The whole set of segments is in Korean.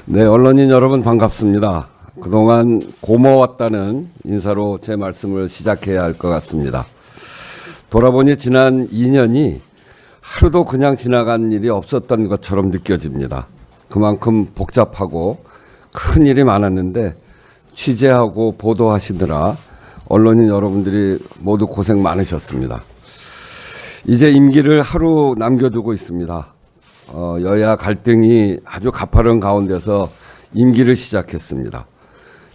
네, 언론인 여러분 반갑습니다. 그동안 고마웠다는 인사로 제 말씀을 시작해야 할 것 같습니다. 돌아보니 지난 2년이 하루도 그냥 지나간 일이 없었던 것처럼 느껴집니다. 그만큼 복잡하고 큰 일이 많았는데 취재하고 보도하시느라 언론인 여러분들이 모두 고생 많으셨습니다. 이제 임기를 하루 남겨두고 있습니다. 여야 갈등이 아주 가파른 가운데서 임기를 시작했습니다.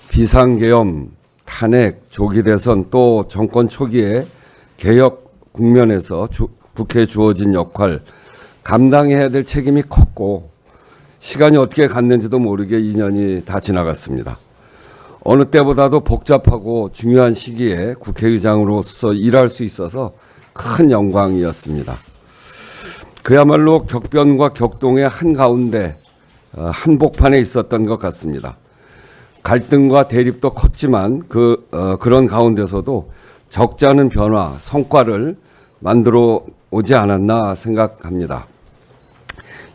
비상계엄, 탄핵, 조기 대선 또 정권 초기에 개혁 국면에서 국회에 주어진 역할, 감당해야 될 책임이 컸고 시간이 어떻게 갔는지도 모르게 2년이 다 지나갔습니다. 어느 때보다도 복잡하고 중요한 시기에 국회의장으로서 일할 수 있어서 큰 영광이었습니다. 그야말로 격변과 격동의 한가운데 한복판에 있었던 것 같습니다. 갈등과 대립도 컸지만 그런 가운데서도 적지 않은 변화, 성과를 만들어 오지 않았나 생각합니다.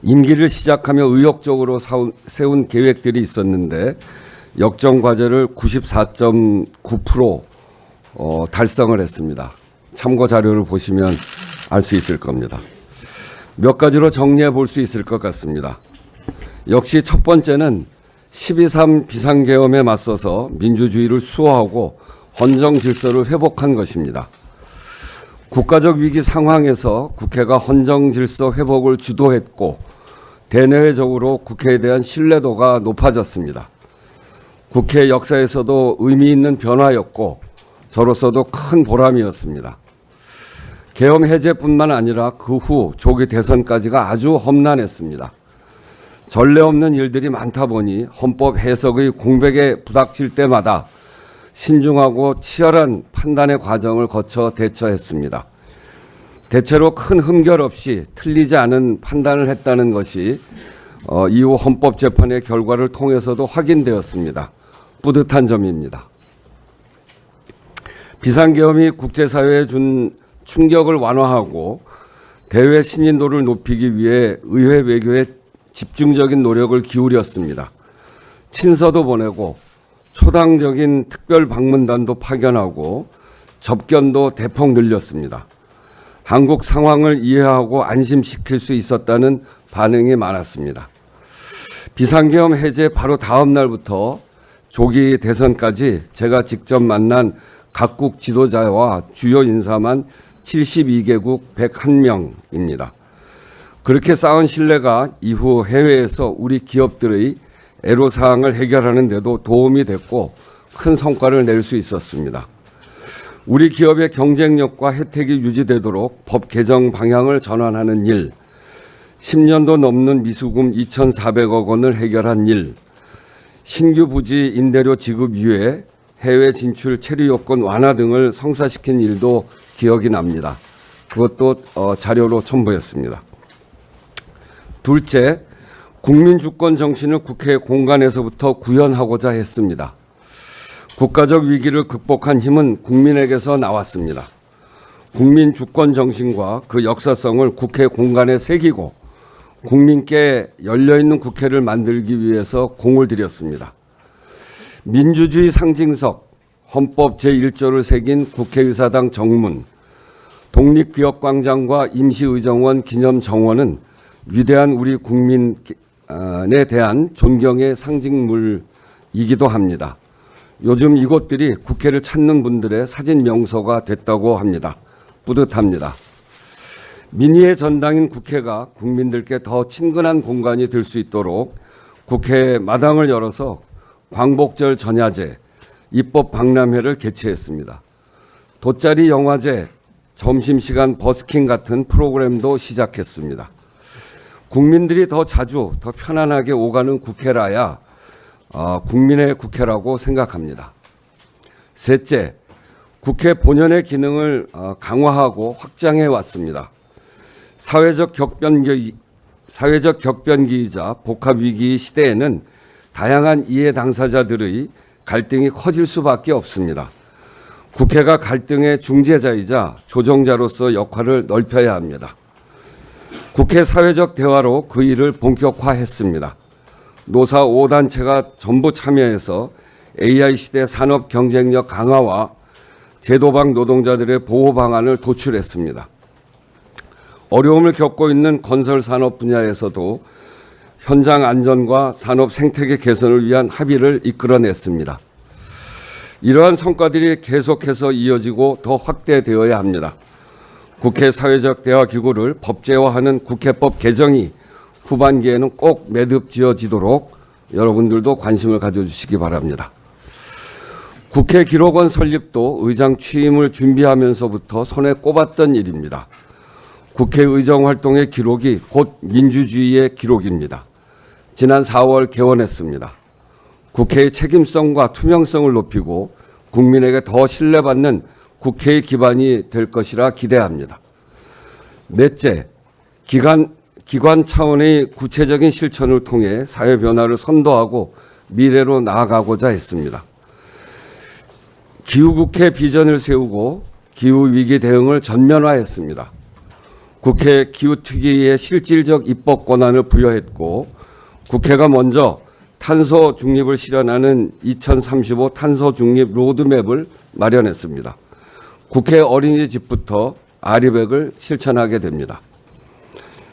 임기를 시작하며 의욕적으로 세운 계획들이 있었는데 역정 과제를 94.9% 달성을 했습니다. 참고 자료를 보시면 알 수 있을 겁니다. 몇 가지로 정리해 볼 수 있을 것 같습니다. 역시 첫 번째는 12.3 비상계엄에 맞서서 민주주의를 수호하고 헌정 질서를 회복한 것입니다. 국가적 위기 상황에서 국회가 헌정 질서 회복을 주도했고 대내외적으로 국회에 대한 신뢰도가 높아졌습니다. 국회 역사에서도 의미 있는 변화였고 저로서도 큰 보람이었습니다. 계엄 해제뿐만 아니라 그 후 조기 대선까지가 아주 험난했습니다. 전례 없는 일들이 많다 보니 헌법 해석의 공백에 부닥칠 때마다 신중하고 치열한 판단의 과정을 거쳐 대처했습니다. 대체로 큰 흠결 없이 틀리지 않은 판단을 했다는 것이 이후 헌법재판의 결과를 통해서도 확인되었습니다. 뿌듯한 점입니다. 비상계엄이 국제사회에 준 충격을 완화하고 대외 신인도를 높이기 위해 의회 외교에 집중적인 노력을 기울였습니다. 친서도 보내고 초당적인 특별 방문단도 파견하고 접견도 대폭 늘렸습니다. 한국 상황을 이해하고 안심시킬 수 있었다는 반응이 많았습니다. 비상계엄 해제 바로 다음 날부터 조기 대선까지 제가 직접 만난 각국 지도자와 주요 인사만 72개국 101명입니다. 그렇게 쌓은 신뢰가 이후 해외에서 우리 기업들의 애로사항을 해결하는 데도 도움이 됐고 큰 성과를 낼 수 있었습니다. 우리 기업의 경쟁력과 혜택이 유지되도록 법 개정 방향을 전환하는 일, 10년도 넘는 미수금 2,400억 원을 해결한 일, 신규 부지 임대료 지급 유예, 해외 진출 체류 요건 완화 등을 성사시킨 일도 기억이 납니다. 그것도 자료로 첨부했습니다. 둘째, 국민 주권 정신을 국회 공간에서부터 구현하고자 했습니다. 국가적 위기를 극복한 힘은 국민에게서 나왔습니다. 국민 주권 정신과 그 역사성을 국회 공간에 새기고 국민께 열려있는 국회를 만들기 위해서 공을 들였습니다. 민주주의 상징석 헌법 제1조를 새긴 국회의사당 정문, 독립기억광장과 임시의정원 기념정원은 위대한 우리 국민에 대한 존경의 상징물이기도 합니다. 요즘 이곳들이 국회를 찾는 분들의 사진 명소가 됐다고 합니다. 뿌듯합니다. 민의의 전당인 국회가 국민들께 더 친근한 공간이 될 수 있도록 국회 마당을 열어서 광복절 전야제, 입법 박람회를 개최했습니다. 돗자리 영화제, 점심시간 버스킹 같은 프로그램도 시작했습니다. 국민들이 더 자주, 더 편안하게 오가는 국회라야 국민의 국회라고 생각합니다. 셋째, 국회 본연의 기능을 강화하고 확장해 왔습니다. 사회적 격변기이자 복합위기 시대에는 다양한 이해 당사자들의 갈등이 커질 수밖에 없습니다. 국회가 갈등의 중재자이자 조정자로서 역할을 넓혀야 합니다. 국회 사회적 대화로 그 일을 본격화했습니다. 노사 5단체가 전부 참여해서 AI 시대 산업 경쟁력 강화와 제도방 노동자들의 보호 방안을 도출했습니다. 어려움을 겪고 있는 건설 산업 분야에서도 현장 안전과 산업 생태계 개선을 위한 합의를 이끌어냈습니다. 이러한 성과들이 계속해서 이어지고 더 확대되어야 합니다. 국회 사회적 대화 기구를 법제화하는 국회법 개정이 후반기에는 꼭 매듭지어지도록 여러분들도 관심을 가져주시기 바랍니다. 국회 기록원 설립도 의장 취임을 준비하면서부터 손에 꼽았던 일입니다. 국회의정 활동의 기록이 곧 민주주의의 기록입니다. 지난 4월 개원했습니다. 국회의 책임성과 투명성을 높이고 국민에게 더 신뢰받는 국회의 기반이 될 것이라 기대합니다. 넷째, 기관 차원의 구체적인 실천을 통해 사회 변화를 선도하고 미래로 나아가고자 했습니다. 기후국회 비전을 세우고 기후위기 대응을 전면화했습니다. 국회 기후특위에 실질적 입법 권한을 부여했고 국회가 먼저 탄소 중립을 실현하는 2035 탄소 중립 로드맵을 마련했습니다. 국회 어린이집부터 아리백을 실천하게 됩니다.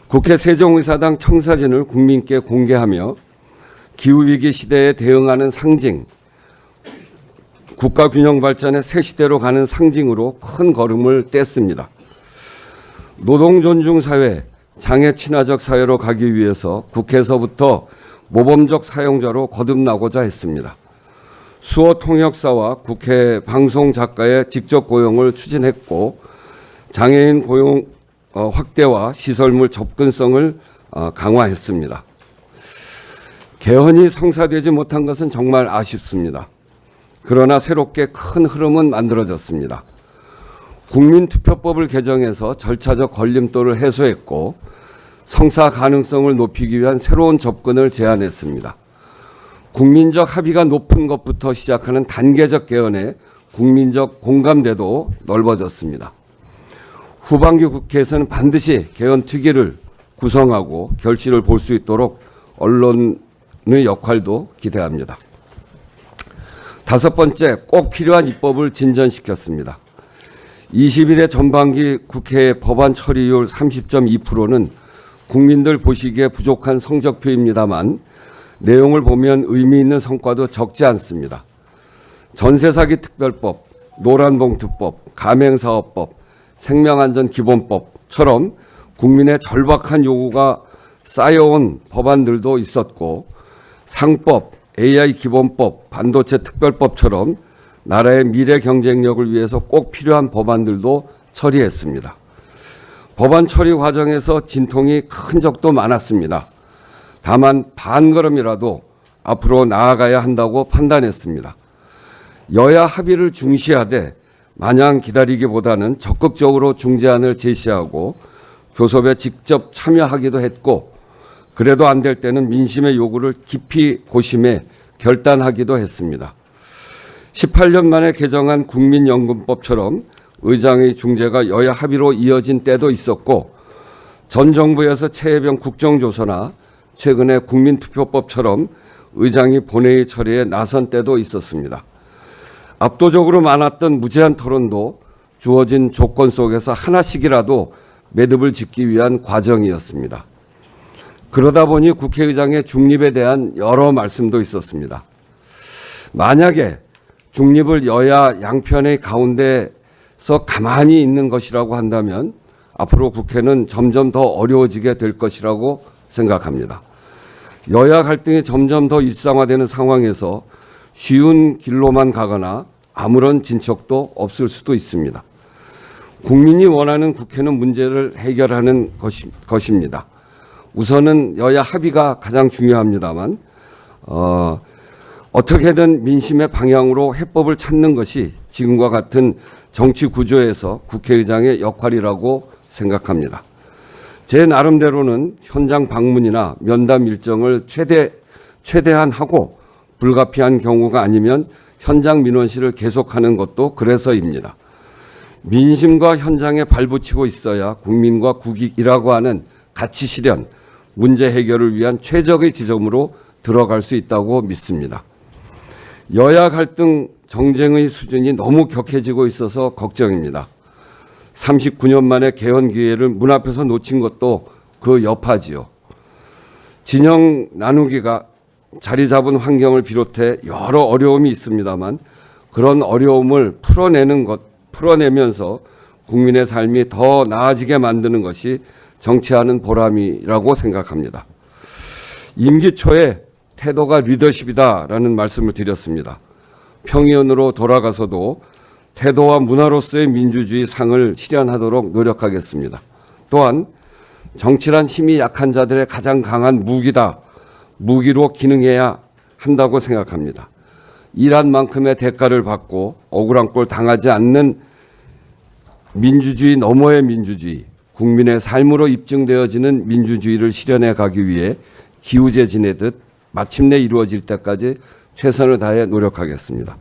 국회 세종의사당 청사진을 국민께 공개하며 기후위기 시대에 대응하는 상징, 국가균형 발전의 새 시대로 가는 상징으로 큰 걸음을 뗐습니다. 노동존중 사회, 장애 친화적 사회로 가기 위해서 국회에서부터 모범적 사용자로 거듭나고자 했습니다. 수어 통역사와 국회 방송 작가의 직접 고용을 추진했고 장애인 고용 확대와 시설물 접근성을 강화했습니다. 개헌이 성사되지 못한 것은 정말 아쉽습니다. 그러나 새롭게 큰 흐름은 만들어졌습니다. 국민투표법을 개정해서 절차적 걸림돌을 해소했고 성사 가능성을 높이기 위한 새로운 접근을 제안했습니다. 국민적 합의가 높은 것부터 시작하는 단계적 개헌에 국민적 공감대도 넓어졌습니다. 후반기 국회에서는 반드시 개헌 특위를 구성하고 결실을 볼 수 있도록 언론의 역할도 기대합니다. 다섯 번째, 꼭 필요한 입법을 진전시켰습니다. 20일의 전반기 국회 법안 처리율 30.2%는 국민들 보시기에 부족한 성적표입니다만 내용을 보면 의미 있는 성과도 적지 않습니다. 전세사기 특별법, 노란봉투법, 가맹사업법, 생명안전기본법처럼 국민의 절박한 요구가 쌓여온 법안들도 있었고 상법, AI 기본법, 반도체 특별법처럼 나라의 미래 경쟁력을 위해서 꼭 필요한 법안들도 처리했습니다. 법안 처리 과정에서 진통이 큰 적도 많았습니다. 다만 반걸음이라도 앞으로 나아가야 한다고 판단했습니다. 여야 합의를 중시하되 마냥 기다리기보다는 적극적으로 중재안을 제시하고 교섭에 직접 참여하기도 했고 그래도 안 될 때는 민심의 요구를 깊이 고심해 결단하기도 했습니다. 18년 만에 개정한 국민연금법처럼 의장의 중재가 여야 합의로 이어진 때도 있었고 전 정부에서 최혜병 국정조서나 최근에 국민투표법처럼 의장이 본회의 처리에 나선 때도 있었습니다. 압도적으로 많았던 무제한 토론도 주어진 조건 속에서 하나씩이라도 매듭을 짓기 위한 과정이었습니다. 그러다 보니 국회의장의 중립에 대한 여러 말씀도 있었습니다. 만약에 중립을 여야 양편의 가운데서 가만히 있는 것이라고 한다면 앞으로 국회는 점점 더 어려워지게 될 것이라고 생각합니다. 여야 갈등이 점점 더 일상화되는 상황에서 쉬운 길로만 가거나 아무런 진척도 없을 수도 있습니다. 국민이 원하는 국회는 문제를 해결하는 것입니다. 우선은 여야 합의가 가장 중요합니다만 어떻게든 민심의 방향으로 해법을 찾는 것이 지금과 같은 정치 구조에서 국회의장의 역할이라고 생각합니다. 제 나름대로는 현장 방문이나 면담 일정을 최대한 하고 불가피한 경우가 아니면 현장 민원실을 계속하는 것도 그래서입니다. 민심과 현장에 발붙이고 있어야 국민과 국익이라고 하는 가치 실현, 문제 해결을 위한 최적의 지점으로 들어갈 수 있다고 믿습니다. 여야 갈등 정쟁의 수준이 너무 격해지고 있어서 걱정입니다. 39년 만에 개헌 기회를 문 앞에서 놓친 것도 그 여파지요. 진영 나누기가 자리 잡은 환경을 비롯해 여러 어려움이 있습니다만 그런 어려움을 풀어내면서 국민의 삶이 더 나아지게 만드는 것이 정치하는 보람이라고 생각합니다. 임기 초에 태도가 리더십이다라는 말씀을 드렸습니다. 평의원으로 돌아가서도 태도와 문화로서의 민주주의 상을 실현하도록 노력하겠습니다. 또한 정치란 힘이 약한 자들의 가장 강한 무기다. 무기로 기능해야 한다고 생각합니다. 일한 만큼의 대가를 받고 억울한 꼴 당하지 않는 민주주의 너머의 민주주의, 국민의 삶으로 입증되어지는 민주주의를 실현해 가기 위해 기우제 지내듯 마침내 이루어질 때까지 최선을 다해 노력하겠습니다.